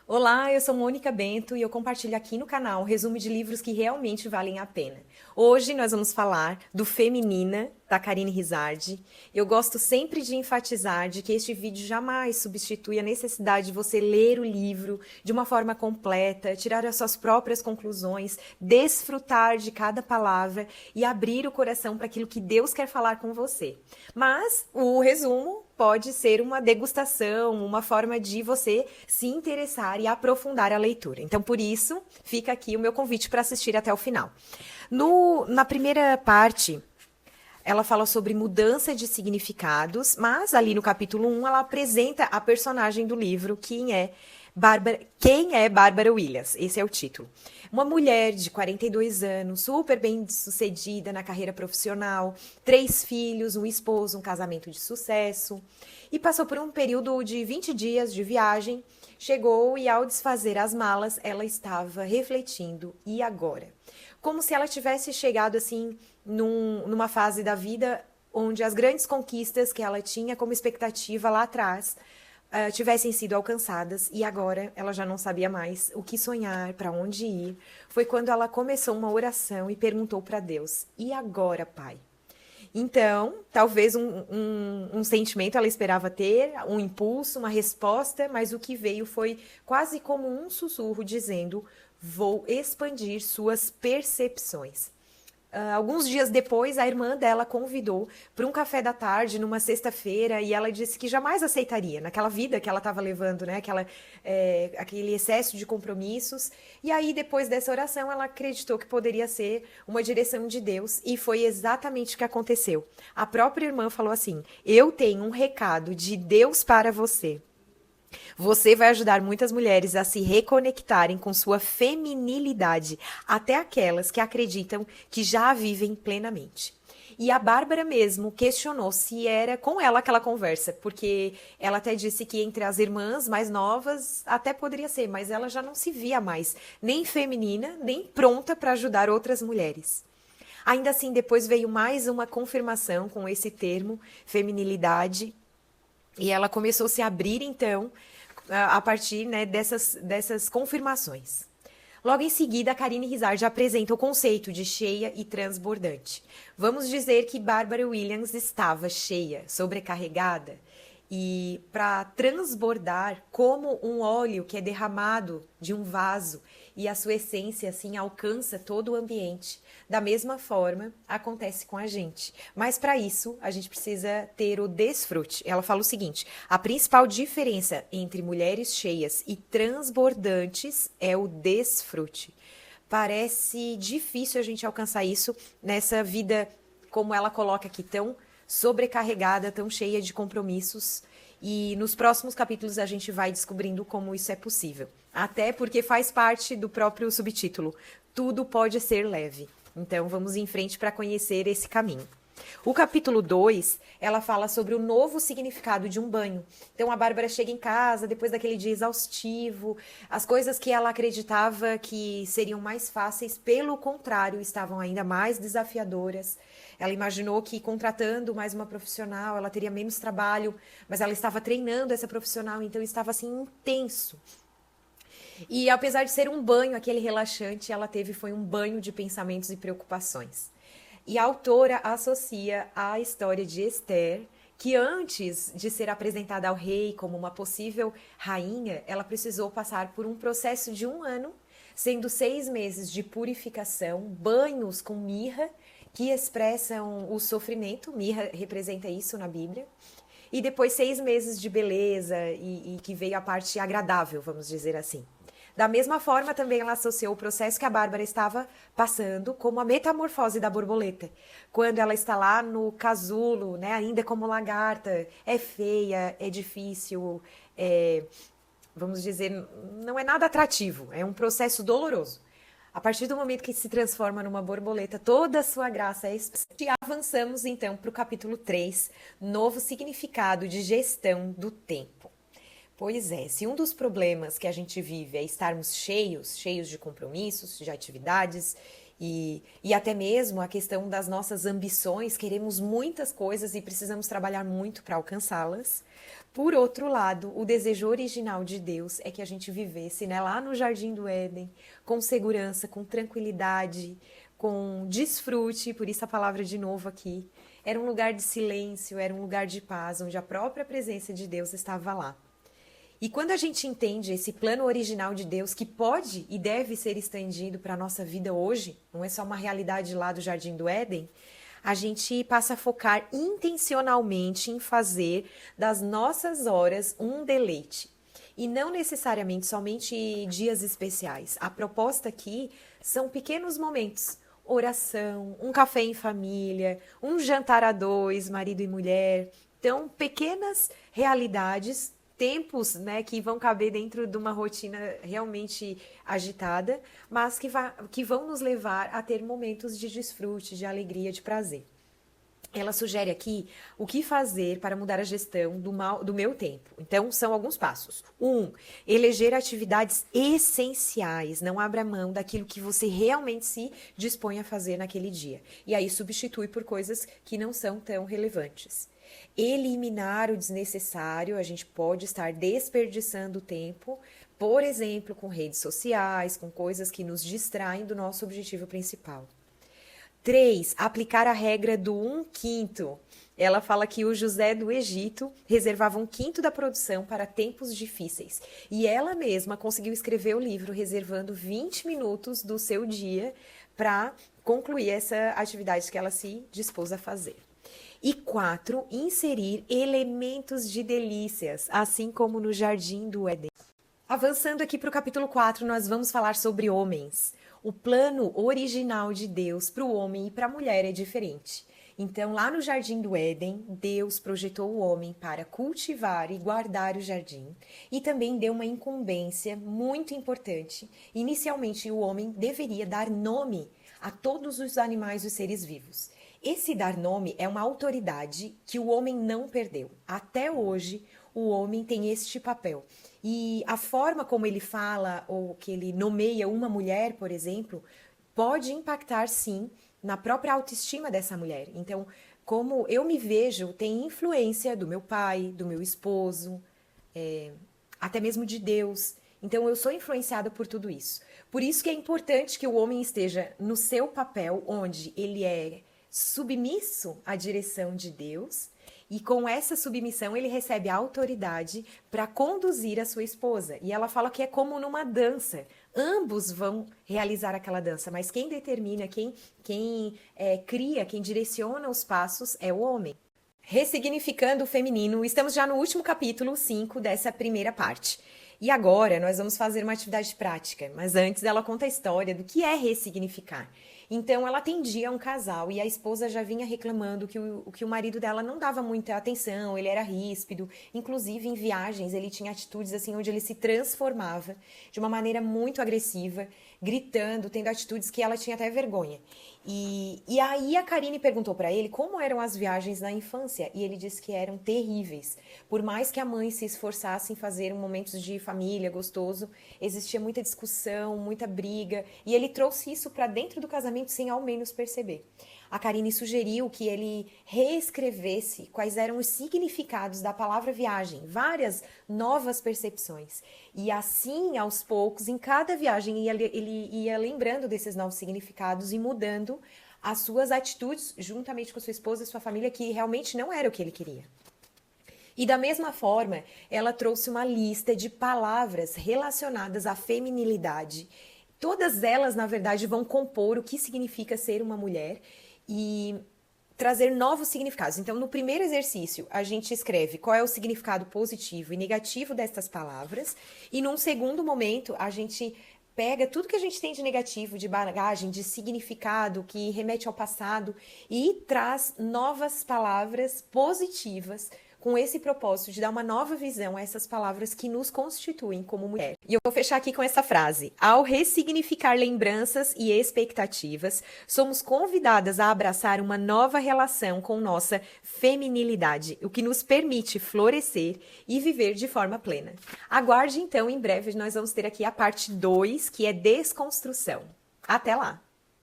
Olá, eu sou Mônica Bento e eu compartilho aqui no canal um resumo de livros que realmente valem a pena. Hoje nós vamos falar do Feminina, da Carine Risardi. Eu gosto sempre de enfatizar de que este vídeo jamais substitui a necessidade de você ler o livro de uma forma completa, tirar as suas próprias conclusões, desfrutar de cada palavra e abrir o coração para aquilo que Deus quer falar com você. Mas o resumo pode ser uma degustação, uma forma de você se interessar e aprofundar a leitura. Então, por isso, fica aqui o meu convite para assistir até o final. Na primeira parte, ela fala sobre mudança de significados, mas ali no capítulo 1 ela apresenta a personagem do livro, quem é Bárbara Williams? Esse é o título. Uma mulher de 42 anos, super bem sucedida na carreira profissional, 3 filhos, um esposo, um casamento de sucesso, e passou por um período de 20 dias de viagem, chegou e ao desfazer as malas, ela estava refletindo, e agora? Como se ela tivesse chegado assim numa fase da vida onde as grandes conquistas que ela tinha como expectativa lá atrás tivessem sido alcançadas e agora ela já não sabia mais o que sonhar, para onde ir. Foi quando ela começou uma oração e perguntou para Deus: e agora, Pai? Então, talvez um sentimento ela esperava ter, um impulso, uma resposta, mas o que veio foi quase como um sussurro dizendo: vou expandir suas percepções. Alguns dias depois, a irmã dela convidou para um café da tarde, numa sexta-feira, e ela disse que jamais aceitaria, naquela vida que ela estava levando, né? Aquele excesso de compromissos. E aí, depois dessa oração, ela acreditou que poderia ser uma direção de Deus, e foi exatamente o que aconteceu. A própria irmã falou assim: eu tenho um recado de Deus para você. Você vai ajudar muitas mulheres a se reconectarem com sua feminilidade, até aquelas que acreditam que já a vivem plenamente. E a Bárbara mesmo questionou se era com ela aquela conversa, porque ela até disse que entre as irmãs mais novas até poderia ser, mas ela já não se via mais nem feminina, nem pronta para ajudar outras mulheres. Ainda assim, depois veio mais uma confirmação com esse termo, feminilidade, e ela começou a se abrir, então, a partir, né, dessas confirmações. Logo em seguida, a Carine Risardi apresenta o conceito de cheia e transbordante. Vamos dizer que Bárbara Williams estava cheia, sobrecarregada, e para transbordar como um óleo que é derramado de um vaso e a sua essência assim alcança todo o ambiente. Da mesma forma, acontece com a gente. Mas para isso, a gente precisa ter o desfrute. Ela fala o seguinte: a principal diferença entre mulheres cheias e transbordantes é o desfrute. Parece difícil a gente alcançar isso nessa vida, como ela coloca aqui, tão sobrecarregada, tão cheia de compromissos. E nos próximos capítulos a gente vai descobrindo como isso é possível. Até porque faz parte do próprio subtítulo: tudo pode ser leve. Então vamos em frente para conhecer esse caminho. O capítulo 2, ela fala sobre o novo significado de um banho. Então a Bárbara chega em casa depois daquele dia exaustivo, as coisas que ela acreditava que seriam mais fáceis, pelo contrário, estavam ainda mais desafiadoras. Ela imaginou que contratando mais uma profissional, ela teria menos trabalho, mas ela estava treinando essa profissional, então estava assim intenso. E apesar de ser um banho, aquele relaxante, ela teve foi um banho de pensamentos e preocupações. E a autora associa a história de Esther, que antes de ser apresentada ao rei como uma possível rainha, ela precisou passar por um processo de 1 ano, sendo 6 meses de purificação, banhos com mirra, que expressam o sofrimento, mirra representa isso na Bíblia, e depois 6 meses de beleza e que veio a parte agradável, vamos dizer assim. Da mesma forma, também ela associou o processo que a Bárbara estava passando como a metamorfose da borboleta. Quando ela está lá no casulo, né, ainda como lagarta, é feia, é difícil, vamos dizer, não é nada atrativo, é um processo doloroso. A partir do momento que se transforma numa borboleta, toda a sua graça é expressa. E avançamos então para o capítulo 3, novo significado de gestão do tempo. Pois é, se um dos problemas que a gente vive é estarmos cheios de compromissos, de atividades, E até mesmo a questão das nossas ambições, queremos muitas coisas e precisamos trabalhar muito para alcançá-las. Por outro lado, o desejo original de Deus é que a gente vivesse, né, lá no Jardim do Éden, com segurança, com tranquilidade, com desfrute, por isso a palavra de novo aqui. Era um lugar de silêncio, era um lugar de paz, onde a própria presença de Deus estava lá. E quando a gente entende esse plano original de Deus, que pode e deve ser estendido para a nossa vida hoje, não é só uma realidade lá do Jardim do Éden, a gente passa a focar intencionalmente em fazer das nossas horas um deleite. E não necessariamente somente dias especiais. A proposta aqui são pequenos momentos. Oração, um café em família, um jantar a dois, marido e mulher. Então, pequenas realidades, tempos, né, que vão caber dentro de uma rotina realmente agitada, mas que vão nos levar a ter momentos de desfrute, de alegria, de prazer. Ela sugere aqui o que fazer para mudar a gestão do meu tempo. Então, são alguns passos. 1. Eleger atividades essenciais. Não abra mão daquilo que você realmente se dispõe a fazer naquele dia. E aí, substitui por coisas que não são tão relevantes. Eliminar o desnecessário. A gente pode estar desperdiçando tempo, por exemplo, com redes sociais, com coisas que nos distraem do nosso objetivo principal. 3. Aplicar a regra do 1/5. Ela fala que o José do Egito reservava 1/5 da produção para tempos difíceis. E ela mesma conseguiu escrever o livro reservando 20 minutos do seu dia para concluir essa atividade que ela se dispôs a fazer. E 4. Inserir elementos de delícias, assim como no Jardim do Éden. Avançando aqui para o capítulo 4, nós vamos falar sobre homens. O plano original de Deus para o homem e para a mulher é diferente. Então, lá no Jardim do Éden, Deus projetou o homem para cultivar e guardar o jardim e também deu uma incumbência muito importante. Inicialmente, o homem deveria dar nome a todos os animais e os seres vivos. Esse dar nome é uma autoridade que o homem não perdeu. Até hoje, o homem tem este papel. E a forma como ele fala ou que ele nomeia uma mulher, por exemplo, pode impactar, sim, na própria autoestima dessa mulher. Então, como eu me vejo, tem influência do meu pai, do meu esposo, até mesmo de Deus. Então, eu sou influenciada por tudo isso. Por isso que é importante que o homem esteja no seu papel, onde ele é submisso à direção de Deus, e com essa submissão ele recebe a autoridade para conduzir a sua esposa. E ela fala que é como numa dança. Ambos vão realizar aquela dança, mas quem determina, quem cria, quem direciona os passos é o homem. Ressignificando o feminino, estamos já no último capítulo 5 dessa primeira parte. E agora nós vamos fazer uma atividade prática, mas antes ela conta a história do que é ressignificar. Então ela atendia um casal e a esposa já vinha reclamando que o marido dela não dava muita atenção, ele era ríspido, inclusive em viagens ele tinha atitudes assim onde ele se transformava de uma maneira muito agressiva, gritando, tendo atitudes que ela tinha até vergonha. E aí a Karine perguntou para ele como eram as viagens na infância e ele disse que eram terríveis. Por mais que a mãe se esforçasse em fazer momentos de família gostoso, existia muita discussão, muita briga e ele trouxe isso para dentro do casamento sem ao menos perceber. A Karine sugeriu que ele reescrevesse quais eram os significados da palavra viagem, várias novas percepções. E assim, aos poucos, em cada viagem, ele ia lembrando desses novos significados e mudando as suas atitudes juntamente com sua esposa e sua família, que realmente não era o que ele queria. E da mesma forma, ela trouxe uma lista de palavras relacionadas à feminilidade. Todas elas, na verdade, vão compor o que significa ser uma mulher e trazer novos significados. Então, no primeiro exercício, a gente escreve qual é o significado positivo e negativo destas palavras. E num segundo momento, a gente pega tudo que a gente tem de negativo, de bagagem, de significado que remete ao passado e traz novas palavras positivas com esse propósito de dar uma nova visão a essas palavras que nos constituem como mulher. E eu vou fechar aqui com essa frase. Ao ressignificar lembranças e expectativas, somos convidadas a abraçar uma nova relação com nossa feminilidade, o que nos permite florescer e viver de forma plena. Aguarde então, em breve nós vamos ter aqui a parte 2, que é desconstrução. Até lá!